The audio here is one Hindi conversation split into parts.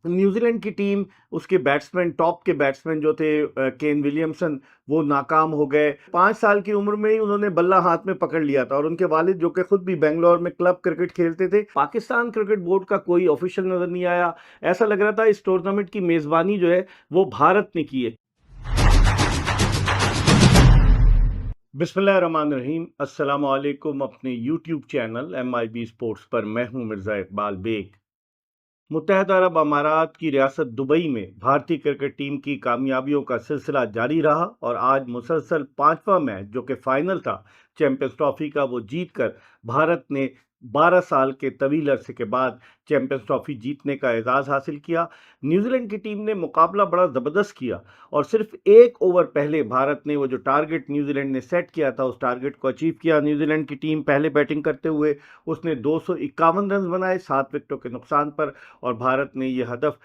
न्यूजीलैंड की टीम, उसके बैट्समैन, टॉप के बैट्समैन जो थे केन विलियमसन, वो नाकाम हो गए। 5 साल की उम्र में ही उन्होंने बल्ला हाथ में पकड़ लिया था और उनके वालिद जो कि खुद भी बेंगलोर में क्लब क्रिकेट खेलते थे, पाकिस्तान क्रिकेट बोर्ड का कोई ऑफिशियल नजर नहीं आया। ऐसा लग रहा था इस टूर्नामेंट की मेजबानी जो है वो भारत ने की है। बिस्मिल्लाहिर्रहमानिर्रहीम, अस्सलाम वालेकुम। अपने यूट्यूब चैनल MIB स्पोर्ट्स पर मैं हूं मिर्ज़ा इकबाल बेग। मुत्तहदा अरब अमारात की रियासत दुबई में भारतीय क्रिकेट टीम की कामयाबियों का सिलसिला जारी रहा और आज मुसलसल 5वां मैच जो कि फाइनल था चैंपियंस ट्रॉफी का, वो जीतकर भारत ने 12 साल के तवील अरसे के बाद चैंपियंस ट्रॉफी जीतने का एजाज़ हासिल किया। न्यूजीलैंड की टीम ने मुकाबला बड़ा ज़बरदस्त किया और सिर्फ एक ओवर पहले भारत ने वो जो टारगेट न्यूजीलैंड ने सेट किया था उस टारगेट को अचीव किया। न्यूजीलैंड की टीम पहले बैटिंग करते हुए उसने 251 रन बनाए 7 विकेटों के नुकसान पर और भारत ने ये हदफ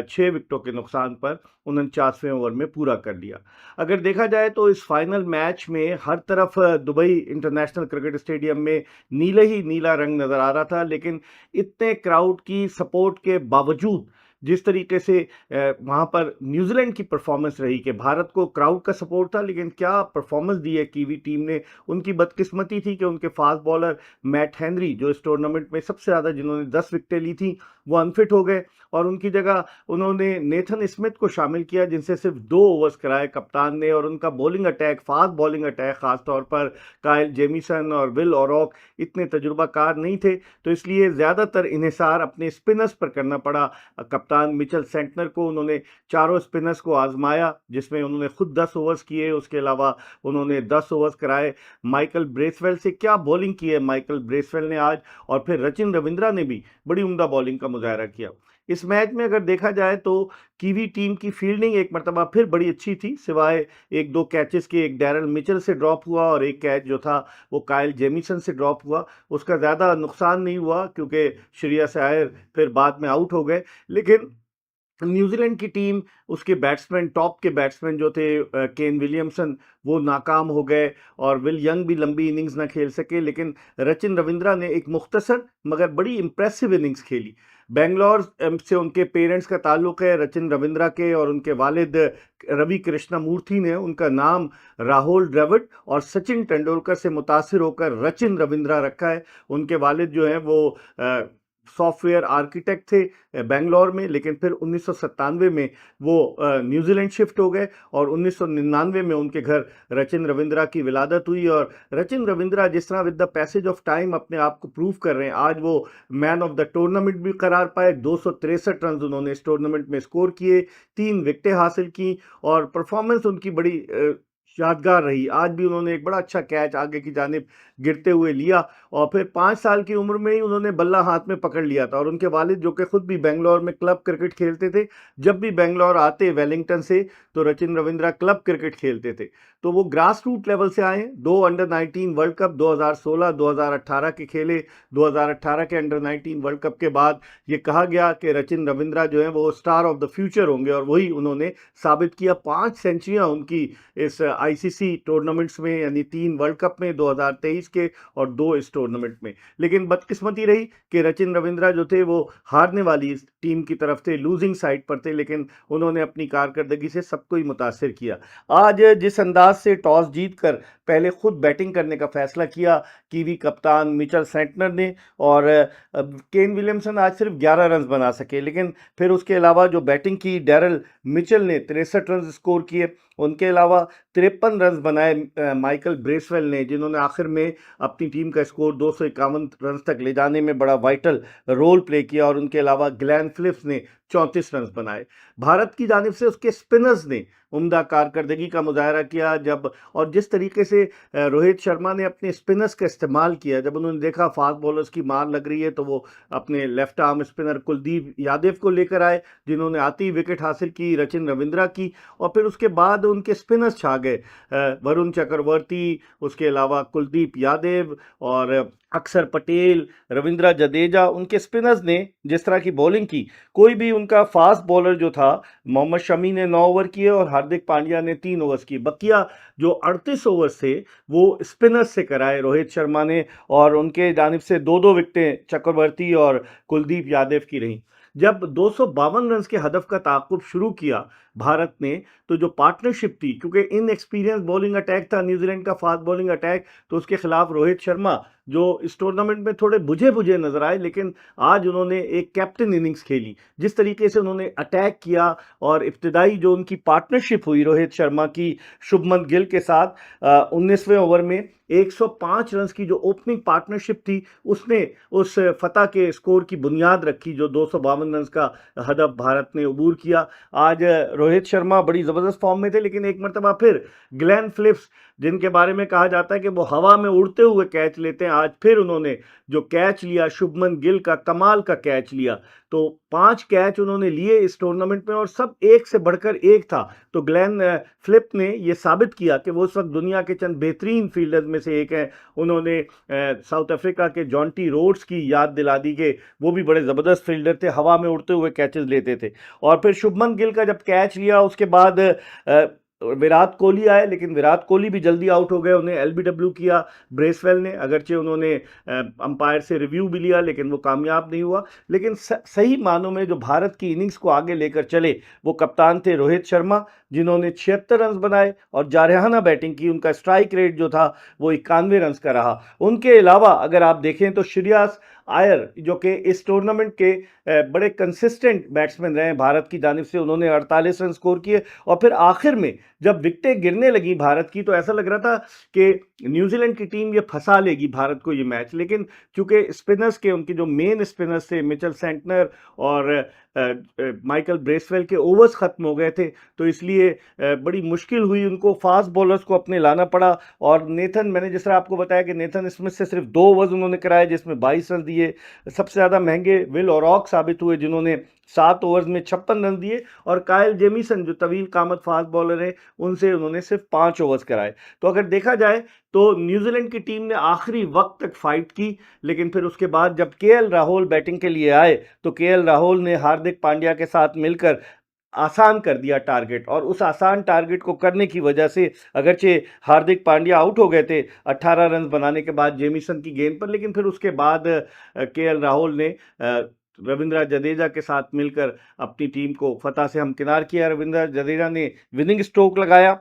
6 विकेटों के नुकसान पर 49वें ओवर में पूरा कर लिया। अगर देखा जाए तो इस फाइनल मैच में हर तरफ दुबई इंटरनेशनल क्रिकेट स्टेडियम में नीले ही नीला रंग नजर आ रहा था, लेकिन इतने क्राउड की सपोर्ट के बावजूद जिस तरीके से वहां पर न्यूजीलैंड की परफॉर्मेंस रही कि भारत को क्राउड का सपोर्ट था लेकिन क्या परफॉर्मेंस दी है कीवी टीम ने। उनकी बदकिस्मती थी कि उनके फास्ट बॉलर मैट हेनरी, जो इस टूर्नामेंट में सबसे ज़्यादा जिन्होंने 10 विकेटें ली थी, वो अनफिट हो गए और उनकी जगह उन्होंने नेथन स्मिथ को शामिल किया जिनसे सिर्फ 2 ओवर्स कराए कप्तान ने। और उनका bowling attack, fast bowling attack, खासतौर पर कायल जेमिसन और विल ओरॉक इतने तजुर्बाकार नहीं थे, तो इसलिए ज़्यादातर इन्हिसार अपने स्पिनर्स पर करना पड़ा। कप्तान मिचेल सेंटनर को उन्होंने चारों स्पिनर्स को आजमाया जिसमें उन्होंने खुद 10 ओवर्स किए, उसके अलावा उन्होंने 10 ओवर्स कराए माइकल ब्रेसवेल से। क्या बॉलिंग की है माइकल ब्रेसवेल ने आज, और फिर रचिन रविंद्रा ने भी बड़ी उम्दा बॉलिंग का मुजाहरा किया। इस मैच में अगर देखा जाए तो कीवी टीम की फील्डिंग एक मरतबा फिर बड़ी अच्छी थी, सिवाय एक दो कैचेस के। एक डैरल मिचेल से ड्रॉप हुआ और एक कैच जो था वो कायल जेमिसन से ड्रॉप हुआ। उसका ज़्यादा नुकसान नहीं हुआ क्योंकि श्रेयस अय्यर फिर बाद में आउट हो गए। लेकिन न्यूजीलैंड की टीम, उसके बैट्समैन, टॉप के बैट्समैन जो थे केन विलियमसन, वो नाकाम हो गए और विल यंग भी लंबी इनिंग्स ना खेल सके। लेकिन रचिन रविंद्रा ने एक मुख्तसर मगर बड़ी इंप्रेसिव इनिंग्स खेली। बेंगलोर से उनके पेरेंट्स का ताल्लुक है, रचिन रविंद्रा के और उनके वालिद रवि कृष्णमूर्ति ने उनका नाम राहुल द्रविड़ और सचिन तेंदुलकर से मुतासिर होकर रचिन रविंद्रा रखा है। उनके वालिद जो हैं वो सॉफ्टवेयर आर्किटेक्ट थे बेंगलोर में, लेकिन फिर 1997 में वो न्यूजीलैंड शिफ्ट हो गए और 1999 में उनके घर रचिन रविंद्रा की विलादत हुई। और रचिन रविंद्रा जिस तरह with the passage of time अपने आप को प्रूव कर रहे हैं, आज वो मैन ऑफ द टूर्नामेंट भी करार पाए। 263 रन उन्होंने इस टूर्नामेंट में स्कोर किए, 3 विकेटें हासिल की और परफॉर्मेंस उनकी बड़ी यादगार रही। आज भी उन्होंने एक बड़ा अच्छा कैच आगे की जानिब गिरते हुए लिया और फिर 5 साल की उम्र में ही उन्होंने बल्ला हाथ में पकड़ लिया था। और उनके वालिद जो कि खुद भी बेंगलोर में क्लब क्रिकेट खेलते थे, जब भी बेंगलोर आते वेलिंगटन से तो रचिन रविंद्रा क्लब क्रिकेट खेलते थे। तो वो ग्रास रूट लेवल से आए। 2 अंडर 19 वर्ल्ड कप 2016 2018 के खेले। 2018 के अंडर 19 वर्ल्ड कप के बाद ये कहा गया कि रचिन रविंद्रा जो है वो स्टार ऑफ द फ्यूचर होंगे और वही उन्होंने साबित किया। 5 सेंचुरियां उनकी इस आईसीसी टूर्नामेंट्स में, यानी 3 वर्ल्ड कप में 2023 के और 2 इस टूर्नामेंट में। लेकिन बदकिस्मती रही कि रचिन रविंद्रा जो थे वो हारने वाली इस टीम की तरफ थे, लूजिंग साइड पर थे, लेकिन उन्होंने अपनी कारकर्दगी से सबको ही मुतासिर किया। आज जिस अंदाज से टॉस जीतकर पहले खुद बैटिंग करने का फैसला किया कीवी कप्तान मिचेल सेंटनर ने, और केन विलियमसन आज सिर्फ 11 रन बना सके, लेकिन फिर उसके अलावा जो बैटिंग की डैरल मिचेल ने 63 रन स्कोर किए। उनके अलावा 53 रन बनाए माइकल ब्रेसवेल ने, जिन्होंने आखिर में अपनी टीम का स्कोर 251 रन तक ले जाने में बड़ा वाइटल रोल प्ले किया। और उनके अलावा ग्लेन फिलिप्स ने 34 रन बनाए। भारत की जानिब से उसके स्पिनर्स ने उम्दा कारकर्दगी का मुजाहरा किया। जब और जिस तरीके से रोहित शर्मा ने अपने स्पिनर्स का इस्तेमाल किया, जब उन्होंने देखा फास्ट बॉलर्स की मार लग रही है तो वो अपने left arm spinner Kuldeep Yadav को लेकर आए, जिन्होंने आती ही विकेट हासिल की रचिन रविंद्रा की। और फिर उसके बाद उनके स्पिनर्स छा गए, वरुण चक्रवर्ती, उसके अलावा कुलदीप यादव और अक्षर पटेल, रविंद्र जडेजा। उनके स्पिनर्स ने जिस तरह की बॉलिंग की, कोई भी उनका फास्ट बॉलर जो था, मोहम्मद शमी ने 9 ओवर किए और हार्दिक पांड्या ने 3 ओवर्स किए। बकिया जो 38 ओवर्स थे वो स्पिनर्स से कराए रोहित शर्मा ने, और उनके जानिब से 2-2 विकेटें चक्रवर्ती और कुलदीप यादव की रहीं। जब 252 रन के हदफ का ताक़ुब शुरू किया भारत ने, तो जो पार्टनरशिप थी, क्योंकि इनएक्सपीरियंस बॉलिंग अटैक था न्यूजीलैंड का, फास्ट बॉलिंग अटैक, तो उसके खिलाफ रोहित शर्मा जो इस टूर्नामेंट में थोड़े बुझे बुझे नजर आए, लेकिन आज उन्होंने एक कैप्टन इनिंग्स खेली। जिस तरीके से उन्होंने अटैक किया और इब्तिदाई जो उनकी पार्टनरशिप हुई रोहित शर्मा की शुभमन गिल के साथ, 19वें ओवर में 105 रन की जो ओपनिंग पार्टनरशिप थी, उसने उस फतह के स्कोर की बुनियाद रखी जो 252 रन का हदफ भारत ने अबूर किया। आज रोहित शर्मा बड़ी ज़बरदस्त फॉर्म में थे, लेकिन एक मरतबा फिर ग्लेन फिलिप्स, जिनके बारे में कहा जाता है कि वो हवा में उड़ते हुए कैच लेते हैं, आज फिर उन्होंने जो कैच लिया शुभमन गिल का, कमाल का कैच लिया। तो 5 कैच उन्होंने लिए इस टूर्नामेंट में और सब एक से बढ़कर एक था। तो ग्लेन फिलिप ने ये साबित किया कि वो उस वक्त दुनिया के चंद बेहतरीन फील्डर्स में से एक हैं। उन्होंने साउथ अफ्रीका के जॉन्टी रोड्स की याद दिला दी कि वो भी बड़े ज़बरदस्त फील्डर थे, हवा में उड़ते हुए कैचेस लेते थे। और फिर शुभमन गिल का जब कैच लिया, उसके बाद विराट कोहली आए, लेकिन विराट कोहली भी जल्दी आउट हो गए। उन्हें एलबीडब्ल्यू किया ब्रेसवेल ने, अगरचे उन्होंने अंपायर से रिव्यू भी लिया, लेकिन वो कामयाब नहीं हुआ। लेकिन सही मानों में जो भारत की इनिंग्स को आगे लेकर चले वो कप्तान थे रोहित शर्मा, जिन्होंने 76 रन बनाए और जारहाना बैटिंग की। उनका स्ट्राइक रेट जो था वो 91 रन का रहा। उनके अलावा अगर आप देखें तो श्रेयस अय्यर, जो कि इस टूर्नामेंट के बड़े कंसिस्टेंट बैट्समैन रहे भारत की जानिब से, उन्होंने 48 रन स्कोर किए। और फिर आखिर में जब विकेटें गिरने लगी भारत की, तो ऐसा लग रहा था कि न्यूजीलैंड की टीम ये फंसा लेगी भारत को ये मैच। लेकिन चूंकि स्पिनर्स के, उनके जो मेन स्पिनर्स थे मिचेल सेंटनर और माइकल ब्रेसवेल के ओवर्स खत्म हो गए थे, तो इसलिए बड़ी मुश्किल हुई उनको, फास्ट बॉलर्स को अपने लाना पड़ा। और नेथन, मैंने जिस तरह आपको बताया कि नेथन स्मिथ से सिर्फ 2 ओवर्स उन्होंने कराए जिसमें 22 रन दिए। सबसे ज़्यादा महंगे विल ओरॉक साबित हुए, जिन्होंने 7 ओवर्स में 56 रन दिए। और कायल जेमिसन जो तवील कामत फास्ट बॉलर है, उनसे उन्होंने सिर्फ 5 ओवर्स कराए। तो अगर देखा जाए तो न्यूजीलैंड की टीम ने आखिरी वक्त तक फाइट की, लेकिन फिर उसके बाद जब केएल राहुल बैटिंग के लिए आए, तो केएल राहुल ने हार्दिक पांड्या के साथ मिलकर आसान कर दिया टारगेट। और उस आसान टारगेट को करने की वजह से, अगरचे हार्दिक पांड्या आउट हो गए थे 18 रन बनाने के बाद जेमिसन की गेंद पर, लेकिन फिर उसके बाद केएल राहुल ने रविंद्र जडेजा के साथ मिलकर अपनी टीम को फतह से हमकिनार किया। रविंद्र जडेजा ने विनिंग स्ट्रोक लगाया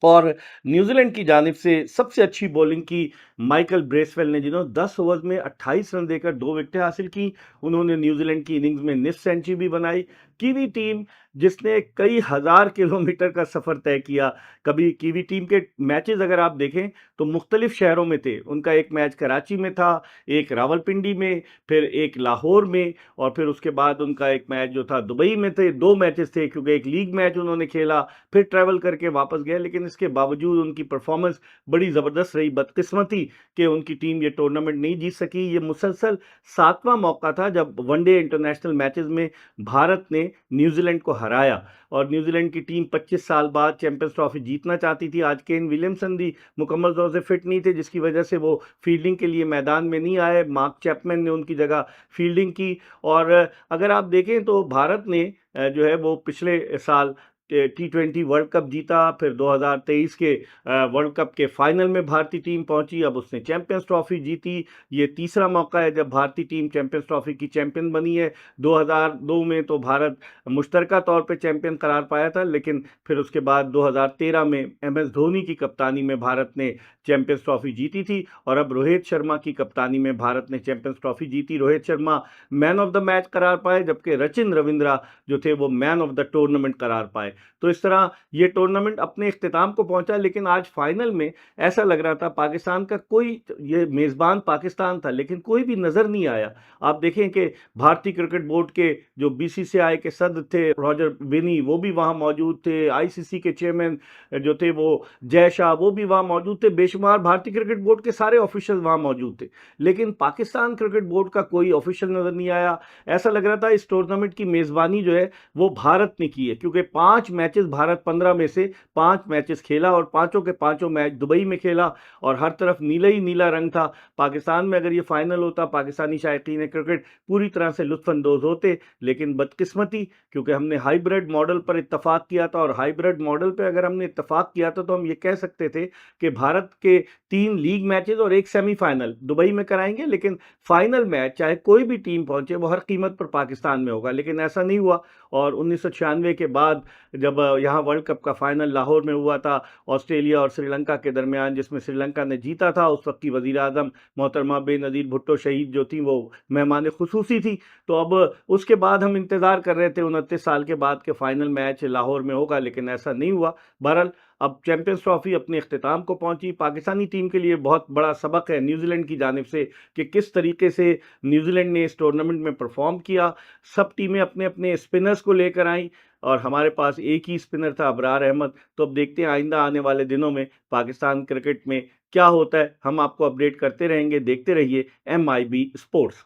और न्यूजीलैंड की जानिब से सबसे अच्छी बॉलिंग की माइकल ब्रेसवेल ने, जिन्होंने 10 ओवर्स में 28 रन देकर 2 विकेटें हासिल की। उन्होंने न्यूजीलैंड की इनिंग्स में निस सेंचुरी भी बनाई। कीवी टीम, जिसने कई हज़ार किलोमीटर का सफ़र तय किया, कभी कीवी टीम के मैचेस अगर आप देखें तो मुख्तलिफ शहरों में थे। उनका एक मैच कराची में था, एक रावलपिंडी में, फिर एक लाहौर में, और फिर उसके बाद उनका एक मैच जो था दुबई में थे। 2 मैचेस थे, क्योंकि एक लीग मैच उन्होंने खेला, फिर ट्रैवल करके वापस गए। लेकिन इसके बावजूद उनकी परफॉर्मेंस बड़ी ज़बरदस्त रही। बदकिस्मती कि उनकी टीम ये टूर्नामेंट नहीं जीत सकी। ये मुसलसल 7वां मौका था जब वनडे इंटरनेशनल मैचेस में भारत ने न्यूजीलैंड को हराया। और न्यूजीलैंड की टीम 25 साल बाद चैंपियंस ट्रॉफी जीतना चाहती थी। आज केन विलियमसन भी मुकम्मल तौर से फिट नहीं थे, जिसकी वजह से वो फील्डिंग के लिए मैदान में नहीं आए। मार्क चैपमैन ने उनकी जगह फील्डिंग की। और अगर आप देखें तो भारत ने जो है वो पिछले साल T20 वर्ल्ड कप जीता, फिर 2023 के वर्ल्ड कप के फाइनल में भारतीय टीम पहुंची, अब उसने चैंपियंस ट्रॉफी जीती। ये तीसरा मौका है जब भारतीय टीम चैंपियंस ट्रॉफी की चैंपियन बनी है। 2002 में तो भारत मुश्तरका तौर पे चैंपियन करार पाया था, लेकिन फिर उसके बाद 2013 में MS धोनी की कप्तानी में भारत ने चैंपियंस ट्रॉफी जीती थी। और अब रोहित शर्मा की कप्तानी में भारत ने चैंपियंस ट्रॉफी जीती। Rohit Sharma man of the match करार पाए, जबकि रचिन रविंद्रा जो थे वो मैन ऑफ द टूर्नामेंट करार पाए। तो इस तरह ये टूर्नामेंट अपने इख्तिताम को पहुंचा। लेकिन आज फाइनल में ऐसा लग रहा था पाकिस्तान का कोई, ये मेज़बान पाकिस्तान था, लेकिन कोई भी नज़र नहीं आया। आप देखें कि भारतीय क्रिकेट बोर्ड के जो BCCI के सदस्य थे रॉजर बिनी, वो भी वहाँ मौजूद थे। ICC के चेयरमैन जो थे वो जय शाह, वो भी वहाँ मौजूद थे। बेशुमार भारतीय क्रिकेट बोर्ड के सारे ऑफिशियल वहाँ मौजूद थे, लेकिन पाकिस्तान क्रिकेट बोर्ड का कोई ऑफिशियल नज़र नहीं आया। ऐसा लग रहा था इस टूर्नामेंट की मेज़बानी जो है वो भारत ने की है, क्योंकि 5 5 मैचेस भारत 15 में से 5 मैचेस खेला और पांचों के पांचों मैच दुबई में खेला और हर तरफ नीला ही नीला रंग था। पाकिस्तान में अगर ये फाइनल होता, पाकिस्तानी शायकीन क्रिकेट पूरी तरह से लुत्फानंदोज होते, लेकिन बदकिस्मती क्योंकि हमने हाइब्रिड मॉडल पर इत्तफाक किया था, और हाइब्रिड मॉडल पर अगर हमने इत्तफाक किया था तो हम ये कह सकते थे कि भारत के 3 लीग मैचेस और एक सेमीफाइनल दुबई में कराएंगे, लेकिन फाइनल मैच चाहे कोई भी टीम पहुंचे वो हर कीमत पर पाकिस्तान में होगा। लेकिन ऐसा नहीं हुआ, और 1996 के बाद जब यहाँ वर्ल्ड कप का फाइनल लाहौर में हुआ था ऑस्ट्रेलिया और श्रीलंका के दरमियान, जिसमें श्रीलंका ने जीता था, उस वक्त की वजीर आजम मोहतरमा बेनज़ीर भुट्टो शहीद जो थी वो मेहमान खुसूसी थी। तो अब उसके बाद हम इंतज़ार कर रहे थे 29 साल के बाद के फाइनल मैच लाहौर में होगा, लेकिन ऐसा नहीं हुआ। बहरहाल अब चैंपियंस ट्रॉफी अपने इख्तिताम को पहुंची। पाकिस्तानी टीम के लिए बहुत बड़ा सबक है न्यूजीलैंड की जानिब से कि किस तरीके से न्यूजीलैंड ने इस टूर्नामेंट में परफॉर्म किया। सब टीमें अपने अपने स्पिनर्स को लेकर आई और हमारे पास एक ही स्पिनर था, अबरार अहमद। तो अब देखते हैं आइंदा आने वाले दिनों में पाकिस्तान क्रिकेट में क्या होता है। हम आपको अपडेट करते रहेंगे। देखते रहिए MIB स्पोर्ट्स।